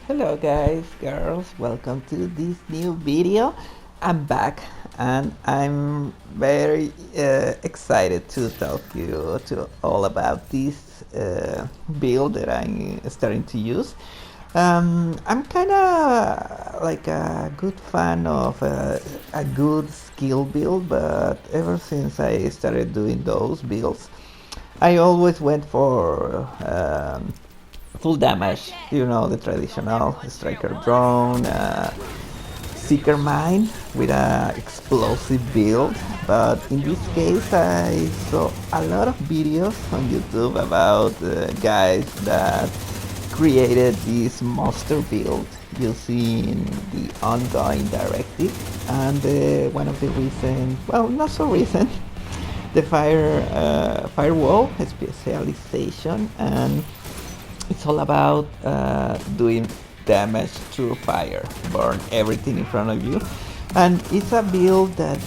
Hello guys, girls, welcome to this new video. I'm back and I'm very excited to talk you to all about this build that I'm starting to use. I'm kind of like a good fan of a good skill build, but ever since I started doing those builds, I always went for full damage, the traditional striker drone, seeker mine with a explosive build. But in this case, I saw a lot of videos on YouTube about guys that created this monster build using the ongoing directive, and one of the recent, well, not so recent, the firewall specialization, and it's all about doing damage through fire, burn everything in front of you, and it's a build that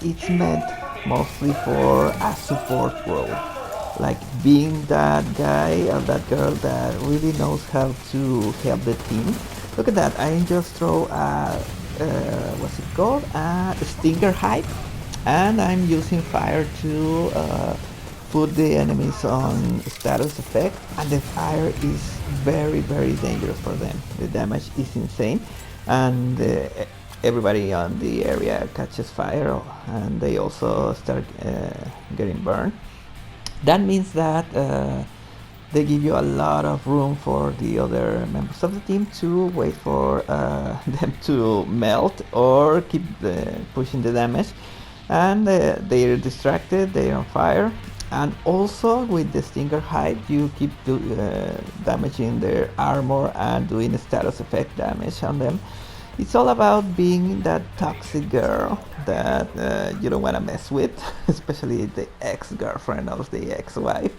it's meant mostly for a support role, like being that guy or that girl that really knows how to help the team. Look at that! I just throw a what's it called? A stinger hype, and I'm using fire to put the enemies on status effect, and the fire is very dangerous for them. The damage is insane, and everybody on the area catches fire, and they also start getting burned. That means that they give you a lot of room for the other members of the team to wait for them to melt or keep pushing the damage, and they're distracted, they're on fire. And also with the stinger hype, you keep damaging their armor and doing status effect damage on them. It's all about being that toxic girl that you don't want to mess with, especially the ex-girlfriend of the ex-wife.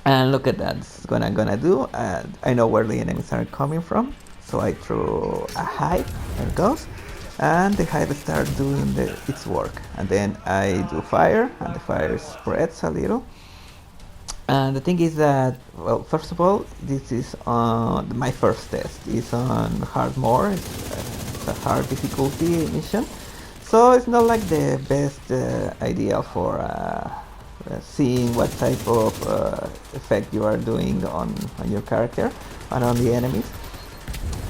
And look at that, this is what I'm gonna do. I know where the enemies are coming from, so I throw a hype, there it goes, and the hype starts doing its work. And then I do fire, and the fire spreads a little. And the thing is that, well, first of all, this is on my first test. It's on hard mode. It's a hard difficulty mission, so it's not like the best idea for seeing what type of effect you are doing on your character and on the enemies.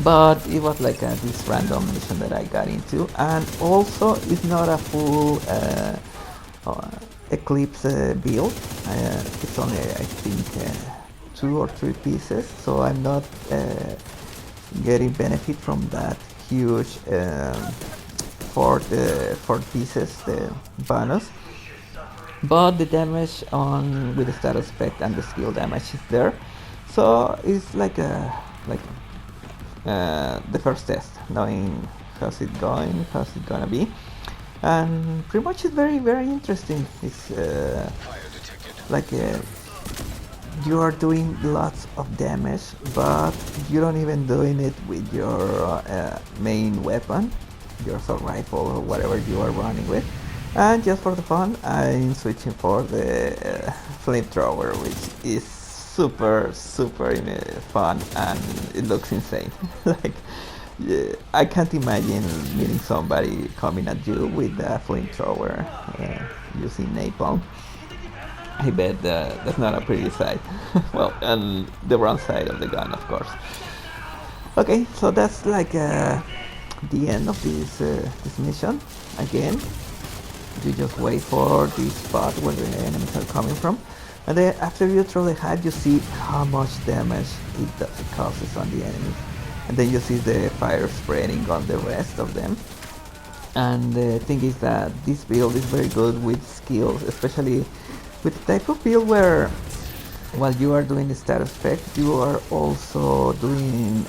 But it was like this random mission that I got into, and also it's not a full Eclipse build. It's only, I think, 2 or 3 pieces, so I'm not getting benefit from that huge four pieces the bonus. But the damage on with the status effect and the skill damage is there, so it's like the first test, knowing how's it going, how's it gonna be, and pretty much it's very interesting. It's like you are doing lots of damage, but you don't even doing it with your main weapon, your assault rifle or whatever you are running with. And just for the fun, I'm switching for the flamethrower, which is super fun, and it looks insane. Like, yeah, I can't imagine meeting somebody coming at you with a flamethrower using napalm. I bet that's not a pretty sight. Well, and the wrong side of the gun, of course. Okay, so that's like the end of this mission. Again, you just wait for the spot where the enemies are coming from, and then after you throw the hype, you see how much damage it causes on the enemy, and then you see the fire spreading on the rest of them. And the thing is that this build is very good with skills, especially with the type of build where while you are doing the status effect, you are also doing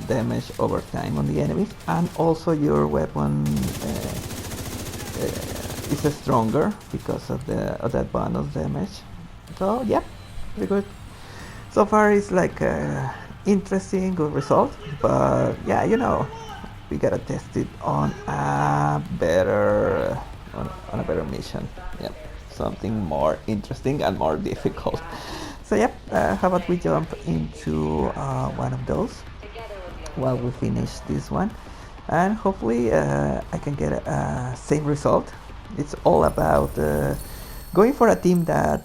damage over time on the enemies, and also your weapon is stronger because of that bonus damage. So yeah, very good. So far it's like interesting, good result. But yeah, we gotta test it on a better mission. Yep, something more interesting and more difficult. So yep, how about we jump into one of those while we finish this one, and hopefully I can get a same result. It's all about going for a team that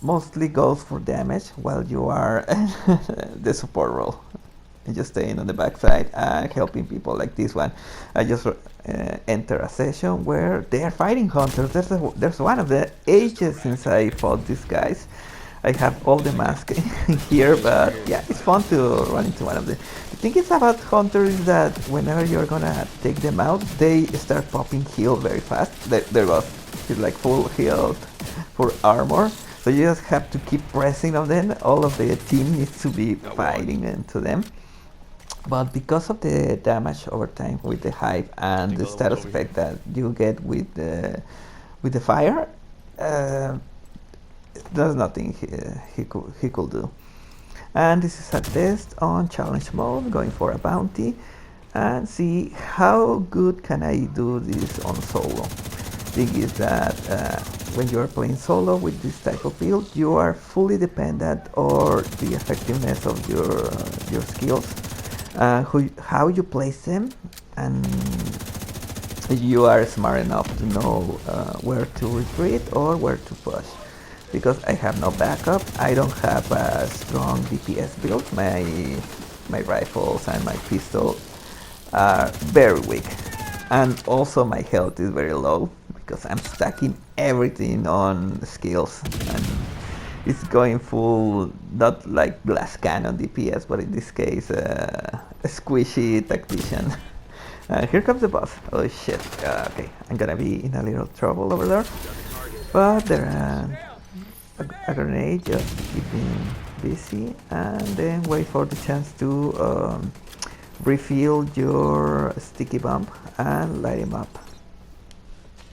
mostly goes for damage while you are the support role and just staying on the backside and helping people like this one. I just enter a session where they are fighting hunters. There's one of the ages since I fought these guys. I have all the masks here, but yeah, it's fun to run into one of them. The thing is about hunters is that whenever you're gonna take them out, they start popping heal very fast. There goes. He's like full healed, full armor. So you just have to keep pressing on them. All of the team needs to be fighting into them. But because of the damage over time with the hype and the status effect that you get with the fire, there's nothing he could do. And this is a test on challenge mode, going for a bounty, and see how good can I do this on solo. Thing is that when you are playing solo with this type of build, you are fully dependent on the effectiveness of your skills, how you place them, and you are smart enough to know where to retreat or where to push. Because I have no backup, I don't have a strong DPS build. My rifles and my pistol are very weak, and also my health is very low because I'm stacking everything on skills, and it's going full, not like glass cannon DPS, but in this case a squishy tactician. Here comes the boss. Oh shit, okay, I'm gonna be in a little trouble over there, but there a grenade, just keep him busy and then wait for the chance to refill your sticky bomb and light him up.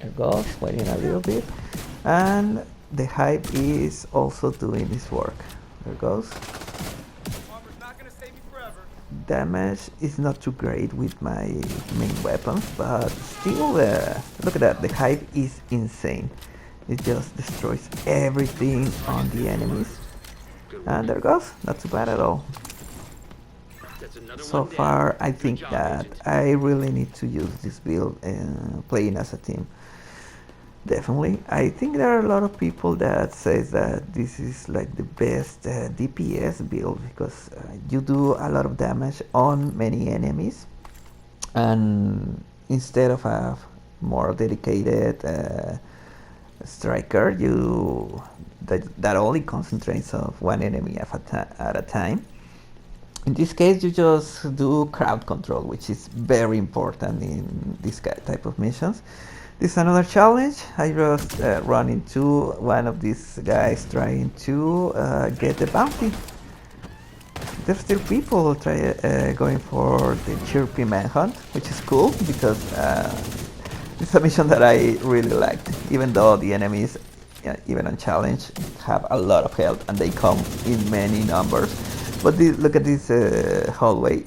There goes, waiting a little bit, and the hype is also doing his work. There goes. Damage is not too great with my main weapons, but still, look at that, the hype is insane. It just destroys everything on the enemies. And there goes, not too bad at all. So far, I think that I really need to use this build playing as a team. Definitely. I think there are a lot of people that says that this is like the best DPS build because you do a lot of damage on many enemies, and instead of a more dedicated striker, that only concentrates on one enemy at a time. In this case, you just do crowd control, which is very important in this type of missions. This is another challenge. I just run into one of these guys trying to get the bounty. There's still people going for the chirpy manhunt, which is cool because it's a mission that I really liked, even though the enemies, even on challenge, have a lot of health and they come in many numbers. But look at this hallway.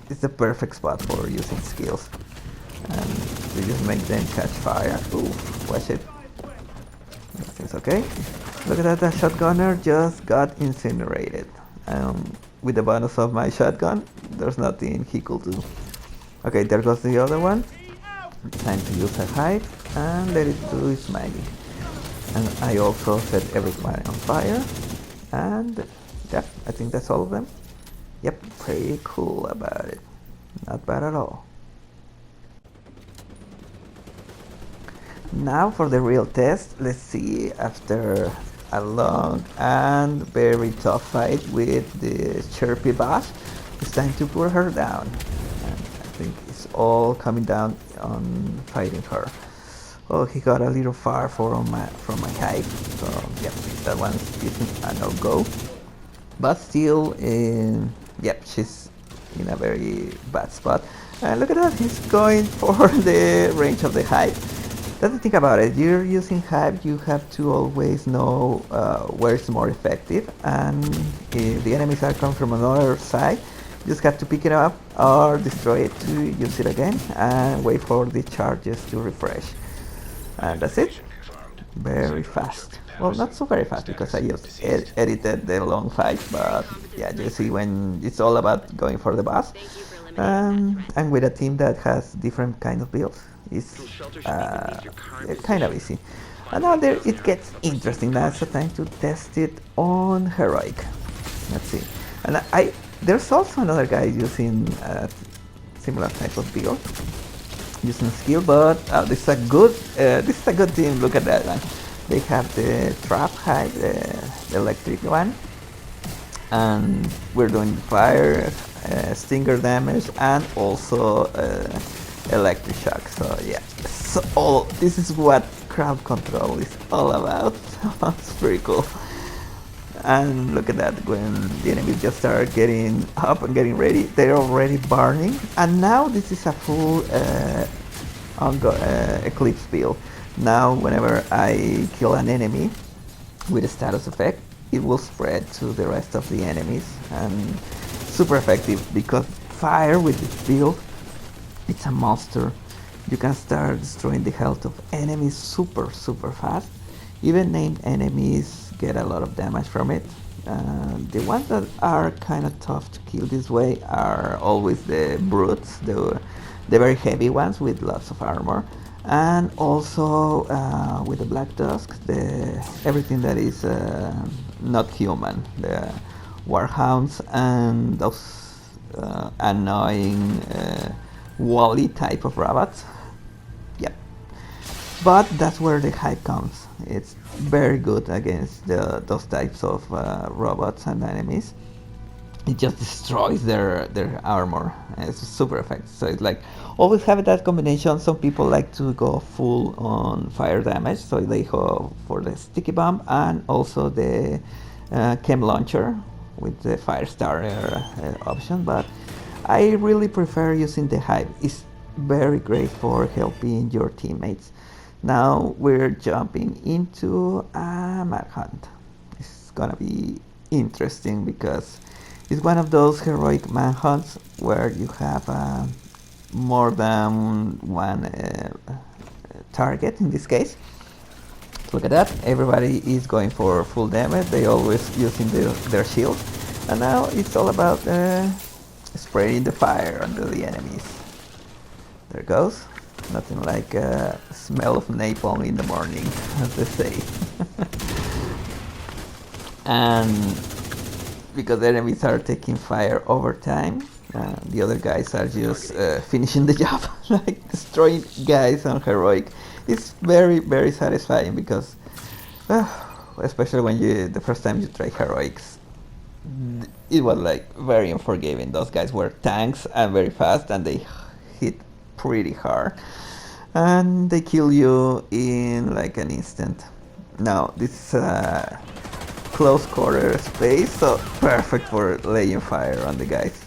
It's the perfect spot for using skills. And we just make them catch fire. Ooh, watch it. Everything's okay. Look at that, the shotgunner just got incinerated. With the bonus of my shotgun, there's nothing he could do. Okay, there goes the other one. Time to use a hide and let it do its magic. And I also set everyone on fire. And yeah, I think that's all of them. Yep, pretty cool about it. Not bad at all. Now for the real test. Let's see, after a long and very tough fight with the chirpy boss, it's time to put her down. And I think it's all coming down on fighting her. Oh, he got a little far from my height, so yeah, that one's getting a no-go. But still, yep, she's in a very bad spot. And look at that, he's going for the range of the hype. That's the thing about it, you're using hype, you have to always know where it's more effective, and if the enemies are coming from another side, you just have to pick it up or destroy it to use it again and wait for the charges to refresh. And that's it. Very fast. Well, not so very fast because I just edited the long fight, but yeah, you see when it's all about going for the boss. And with a team that has different kind of builds, it's kind of easy. And now there it gets interesting. Now it's the time to test it on heroic. Let's see. And there's also another guy using similar type of build, using skill, but this is a good team. Look at that one. They have the trap hide, the electric one, and we're doing fire, stinger damage, and also electric shock. So yeah, so this is what crowd control is all about. It's pretty cool. And look at that, when the enemies just start getting up and getting ready, they're already burning. And now this is a full Eclipse build. Now whenever I kill an enemy with a status effect, it will spread to the rest of the enemies, and super effective because fire with this build, it's a monster. You can start destroying the health of enemies super fast. Even named enemies get a lot of damage from it. The ones that are kind of tough to kill this way are always the brutes, the very heavy ones with lots of armor, and also with the black tusk, everything that is not human, the warhounds and those annoying wally type of robots. Yep. But that's where the hype comes. It's very good against those types of robots and enemies. It just destroys their armor. It's super effective. So it's like always have that combination. Some people like to go full on fire damage, so they go for the sticky bomb and also the chem launcher with the fire starter option. But I really prefer using the hive. It's very great for helping your teammates. Now we're jumping into a map hunt. It's gonna be interesting because it's one of those heroic manhunts where you have more than one target in this case. Look at that, everybody is going for full damage, they always using their shield, and now it's all about spraying the fire under the enemies. There it goes. Nothing like smell of napalm in the morning, as they say. And because the enemies are taking fire over time, the other guys are just finishing the job, like destroying guys on heroic. It's very satisfying because, especially when the first time you try heroics, it was like very unforgiving. Those guys were tanks and very fast, and they hit pretty hard, and they kill you in like an instant. Now this is a close quarter space, so perfect for laying fire on the guys.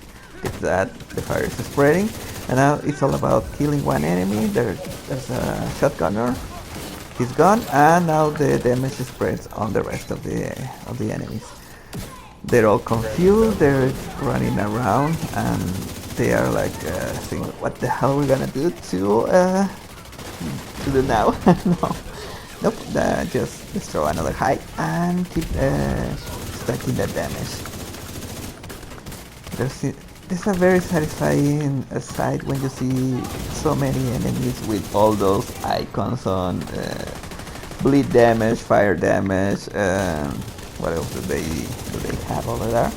Get that, the fire is spreading, and now it's all about killing one enemy. There's a shotgunner, he's gone, and now the damage spreads on the rest of the enemies. They're all confused, they're running around, and they are like saying, what the hell are we gonna do to do now? No. Nope, just destroy another height and keep stacking that damage. This is a very satisfying sight when you see so many enemies with all those icons on bleed damage, fire damage, what else do they have over there?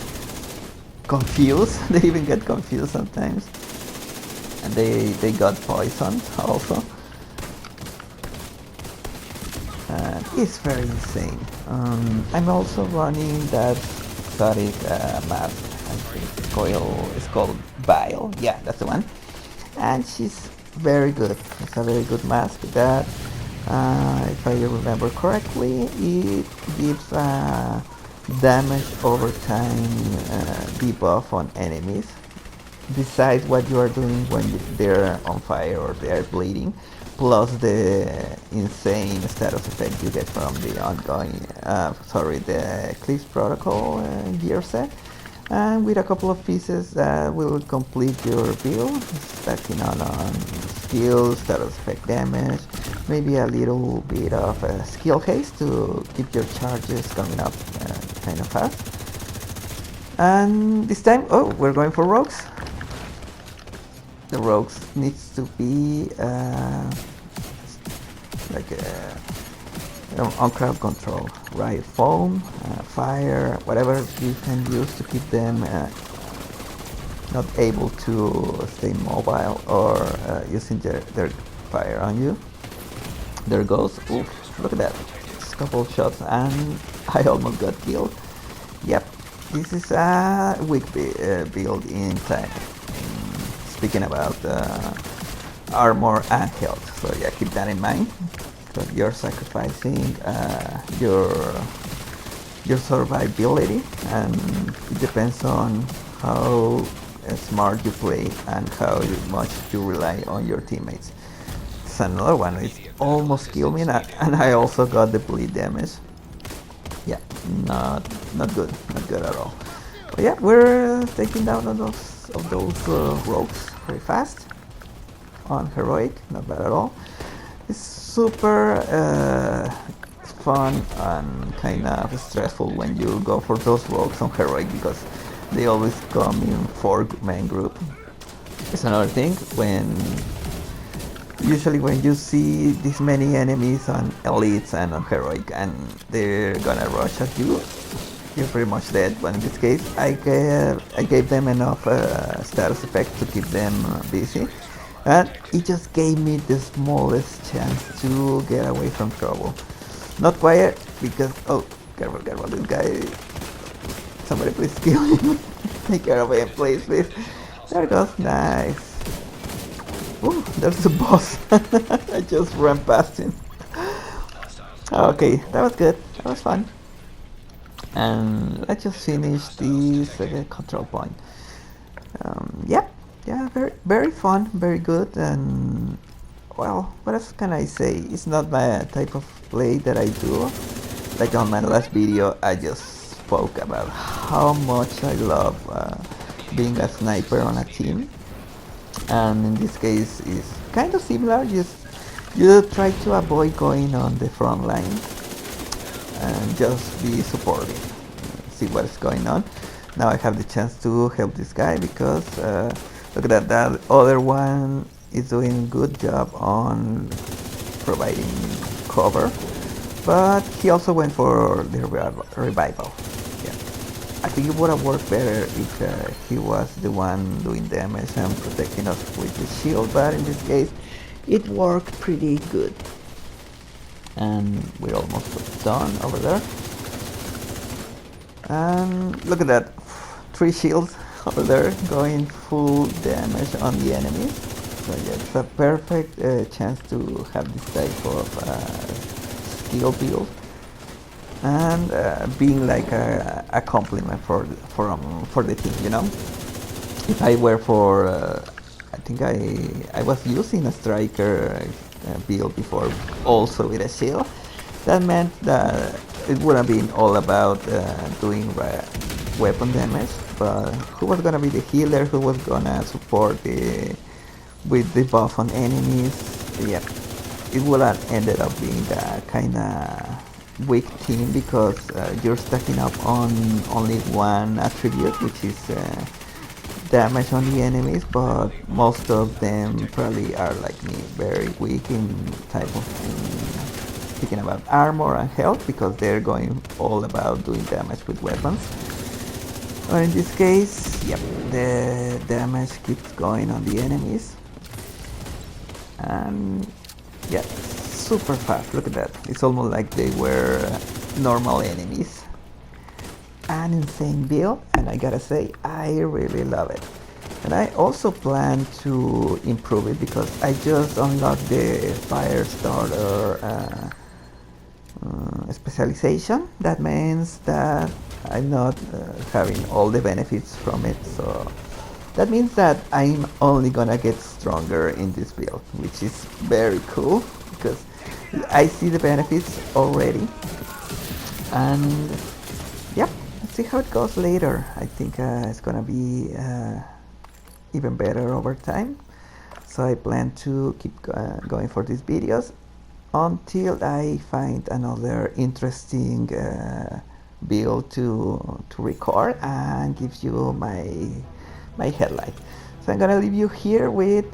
Confused, they even get confused sometimes. And they got poisoned also. It's very insane. I'm also running that exotic mask. I think it's called Bile. Yeah, that's the one. And she's very good. It's a very good mask that, if I remember correctly, it gives damage over time debuff on enemies. Besides what you are doing when they're on fire or they're bleeding, plus the insane status effect you get from the ongoing, the Eclipse protocol gear set, and with a couple of pieces that will complete your build, stacking on skills, status effect damage, maybe a little bit of skill haste to keep your charges coming up kind of fast. And this time, oh, we're going for rogues. The rogues needs to be like on crowd control, right? Foam, fire, whatever you can use to keep them not able to stay mobile or using their fire on you. There goes. Oof, look at that. Just a couple of shots and I almost got killed. Yep, this is a weak build in time. Speaking about armor and health. So yeah, keep that in mind. Because you're sacrificing your survivability, and it depends on how smart you play and how much you rely on your teammates. It's another one. It almost killed me, and I also got the bleed damage. Yeah, not good, not good at all. But yeah, we're taking down those rogues very fast on heroic. Not bad at all. It's super fun and kind of stressful when you go for those rogues on heroic because they always come in 4-man group. It's another thing usually when you see this many enemies on elites and on heroic and they're gonna rush at you, you're pretty much dead. But in this case, I gave them enough status effect to keep them busy. And it just gave me the smallest chance to get away from trouble. Not quite, because, oh, careful, this guy, somebody please kill him. Take care of him, please. There it goes, nice. Ooh, there's the boss. I just ran past him. Okay, that was good, that was fun. And let's just finish this control point. Yep. Yeah, very fun, very good, and well, what else can I say? It's not my type of play that I do. Like on my last video, I just spoke about how much I love being a sniper on a team, and in this case, it's kind of similar. You try to avoid going on the front line and just be supportive, see what's going on. Now I have the chance to help this guy because. Look at that other one is doing a good job on providing cover, but he also went for the revival. Yeah, I think it would have worked better if he was the one doing damage and protecting us with the shield, but in this case it worked pretty good. And we're almost done over there. And look at that, 3 shields over there going full damage on the enemies. So yeah, it's a perfect chance to have this type of skill build and being like a compliment for the team, you know. If I were for I think I was using a striker build before also with a shield, that meant that it would have been all about doing weapon damage, but who was gonna be the healer, who was gonna support with the buff on enemies? Yeah, it would have ended up being a kinda weak team because you're stacking up on only one attribute, which is damage on the enemies, but most of them probably are like me, very weak in type of speaking about armor and health because they're going all about doing damage with weapons. Or in this case, yep, the damage keeps going on the enemies. And yeah, super fast, look at that. It's almost like they were normal enemies. An insane build, and I gotta say, I really love it. And I also plan to improve it because I just unlocked the fire starter specialization. That means that I'm not having all the benefits from it, so that means that I'm only gonna get stronger in this build, which is very cool because I see the benefits already. And yep, let's see how it goes later. I think it's gonna be even better over time, so I plan to keep going for these videos. until I find another interesting build to record and give you my headlight. So I'm gonna leave you here with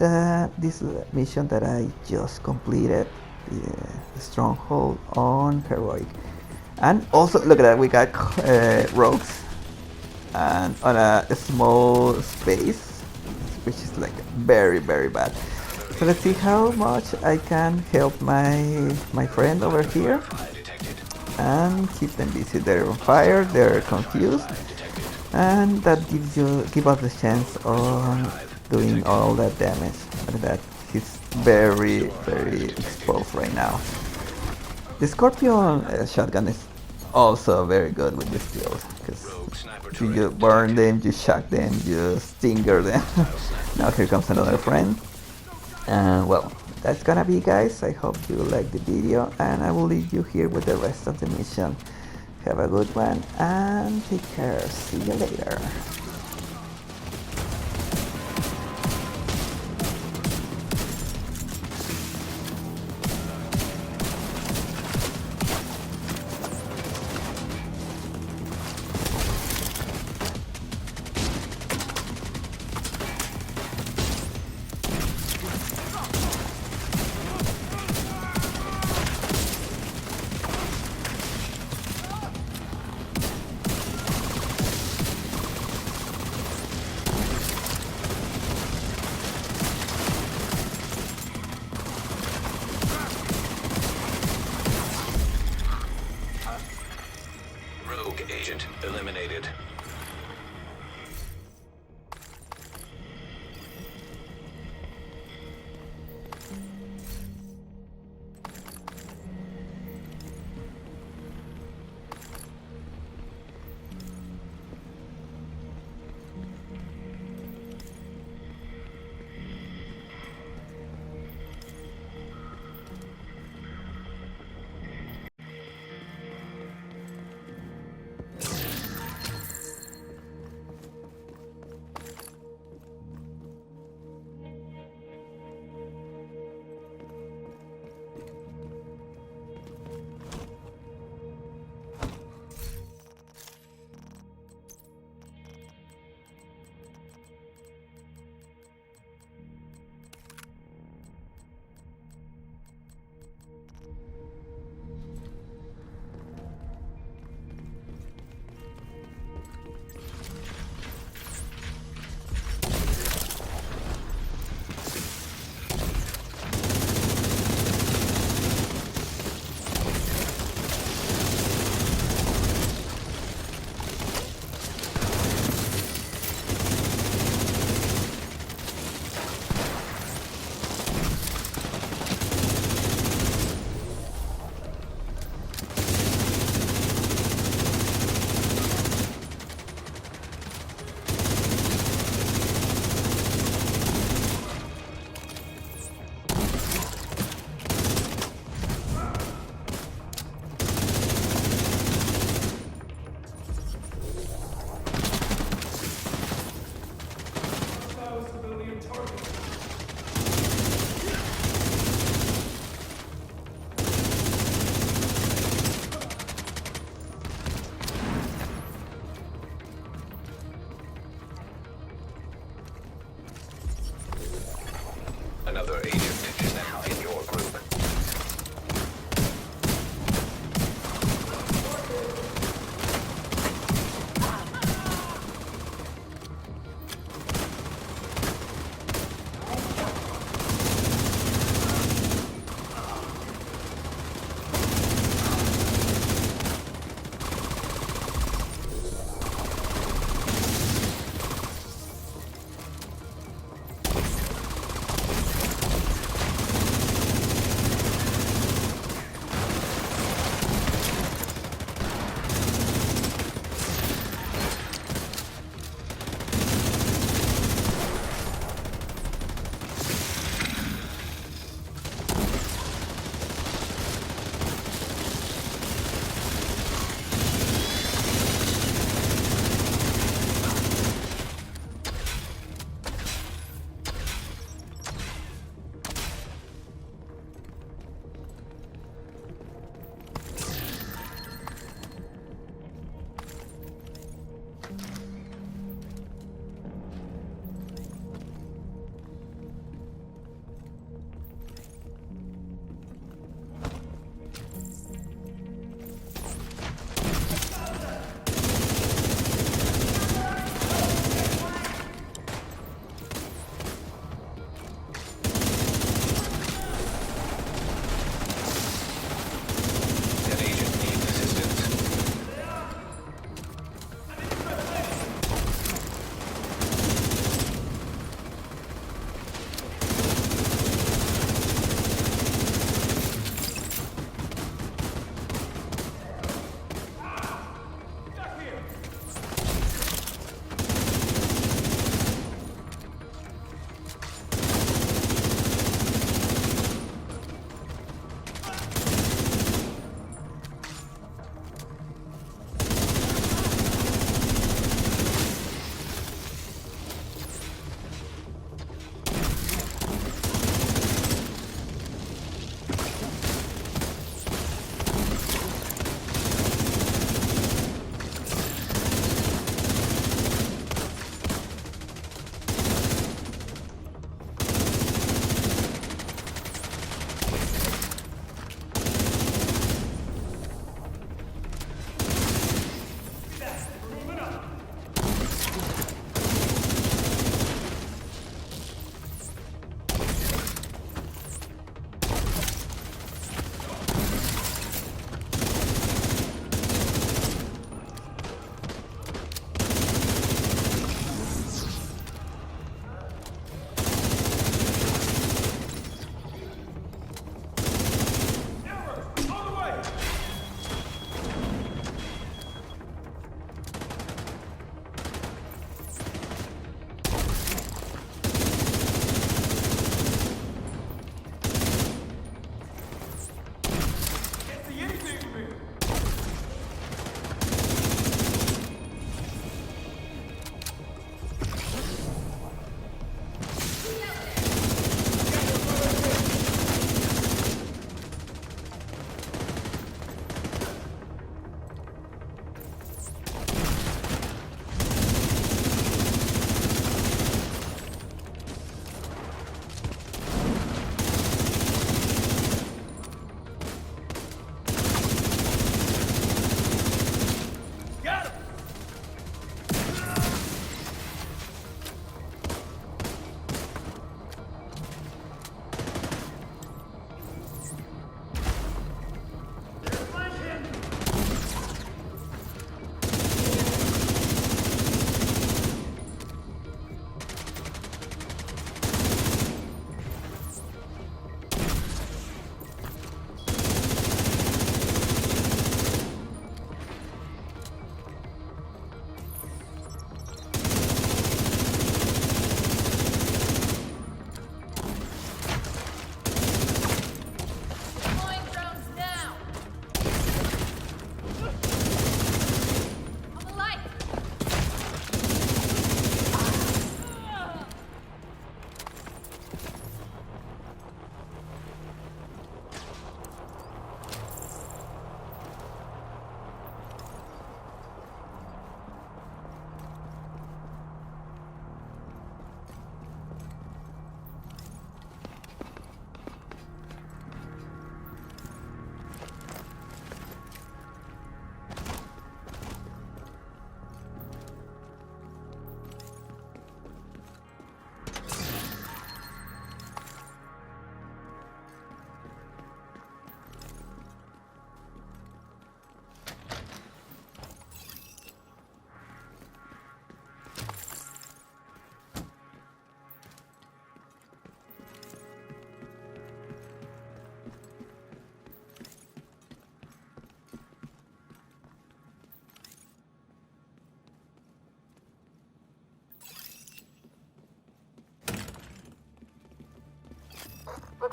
this mission that I just completed, the stronghold on heroic. And also look at that, we got rogues and on a small space, which is like very bad. So let's see how much I can help my friend over here and keep them busy. They're on fire, they're confused, and that give us the chance of doing all that damage. Look at that, he's very exposed right now. The Scorpion shotgun is also very good with this build because you burn them, you shock them, you stinger them. Now here comes another friend. And well, that's gonna be, guys. I hope you like the video, and I will leave you here with the rest of the mission. Have a good one and take care. See you later.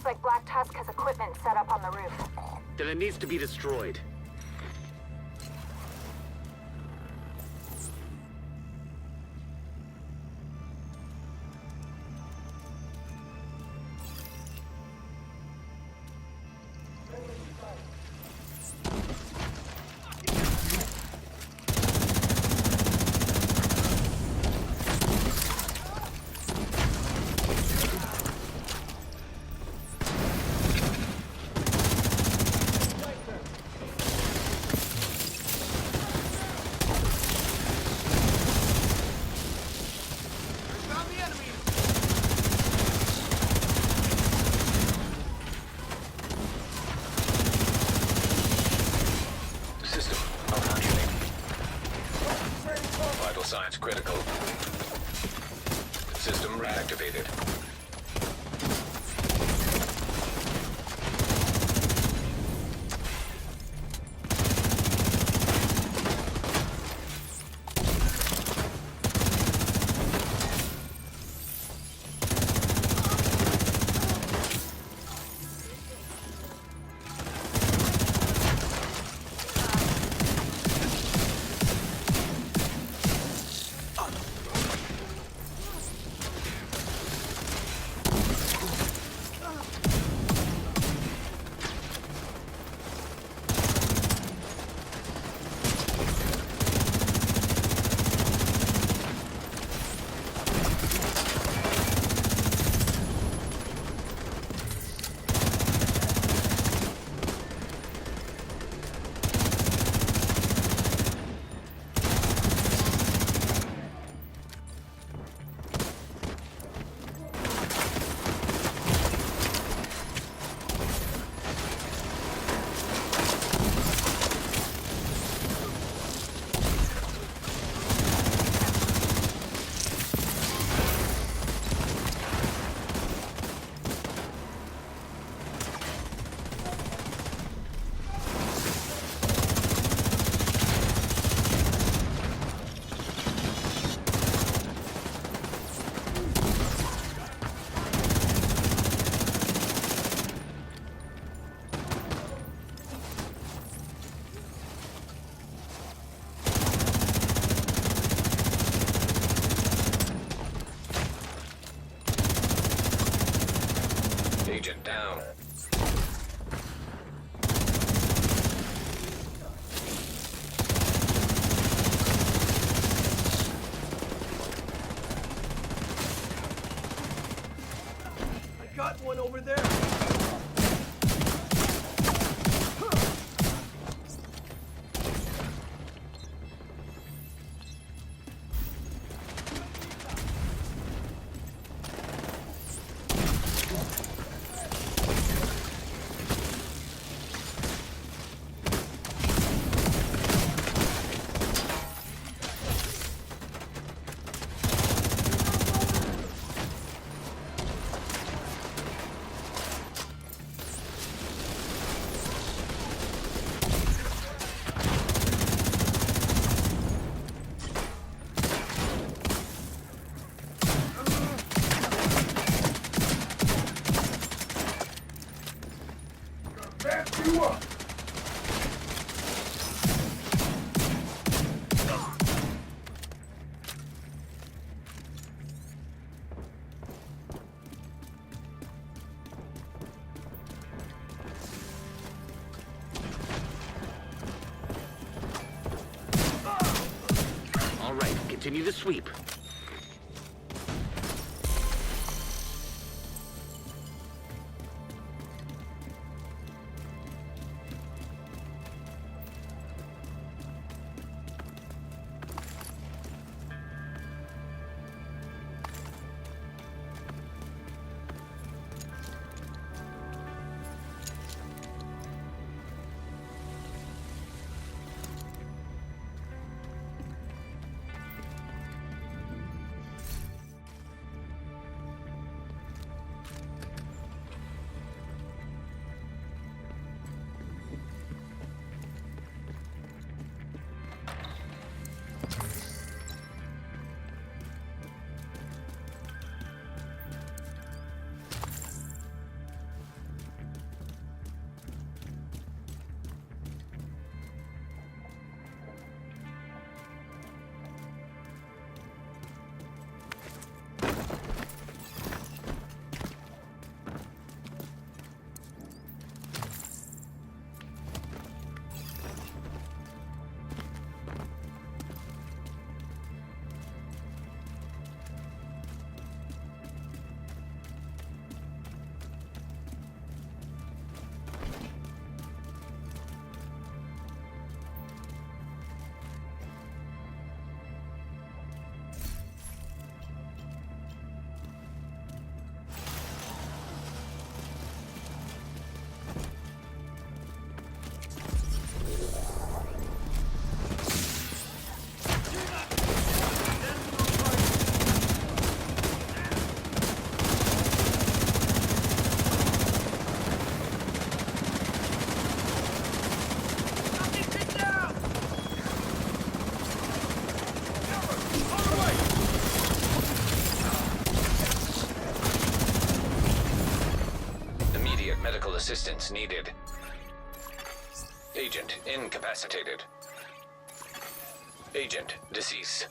Looks like Black Tusk has equipment set up on the roof. Then it needs to be destroyed. Signs critical. System reactivated. Agent down. I got one over there. You up. All right, continue the sweep. assistance needed. Agent incapacitated. Agent deceased.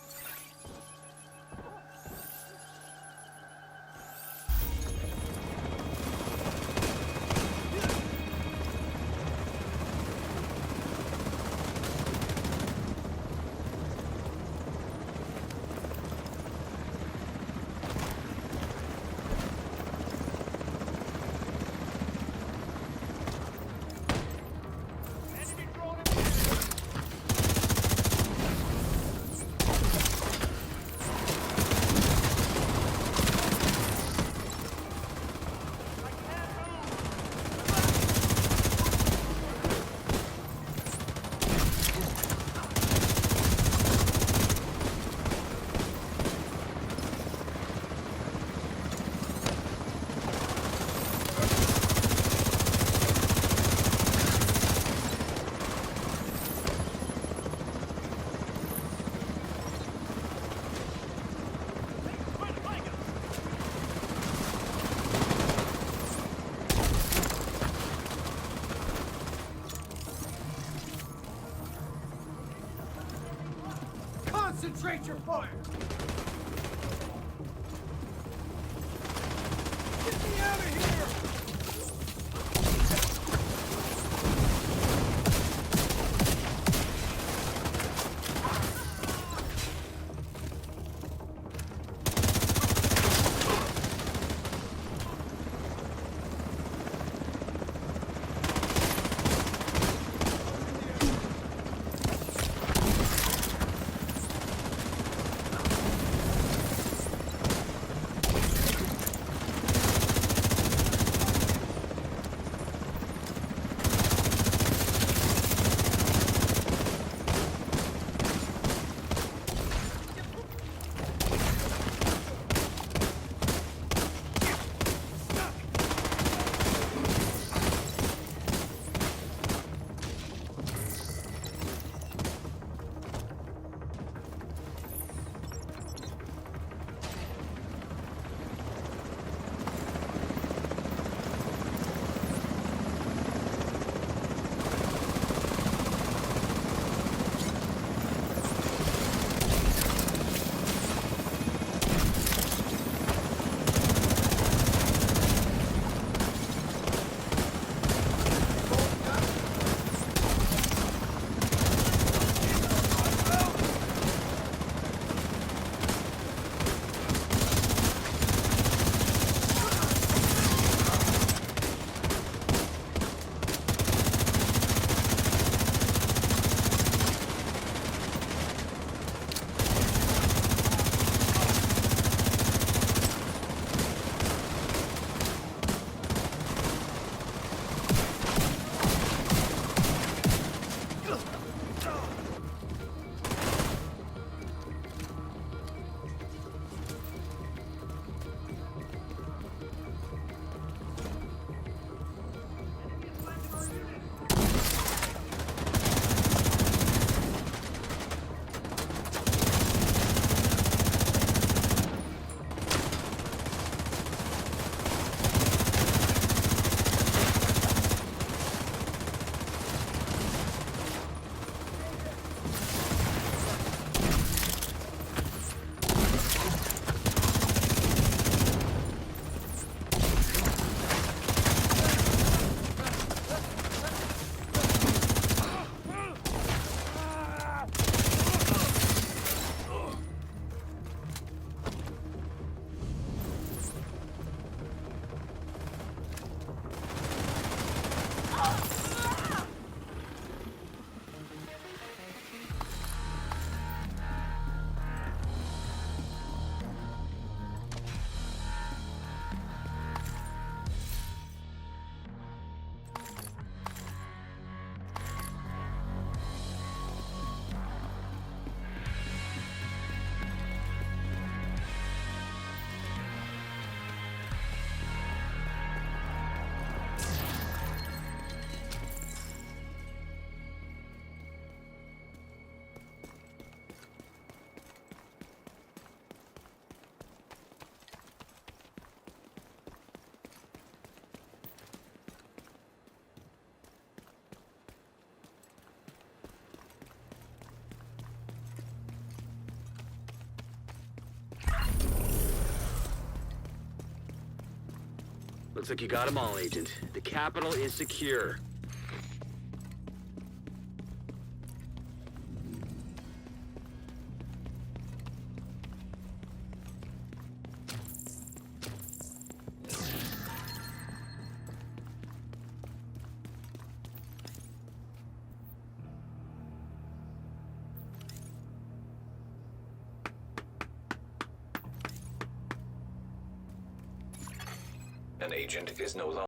Concentrate your fire! Get me out of here! Looks like you got them all, Agent. The capital is secure. An agent is no longer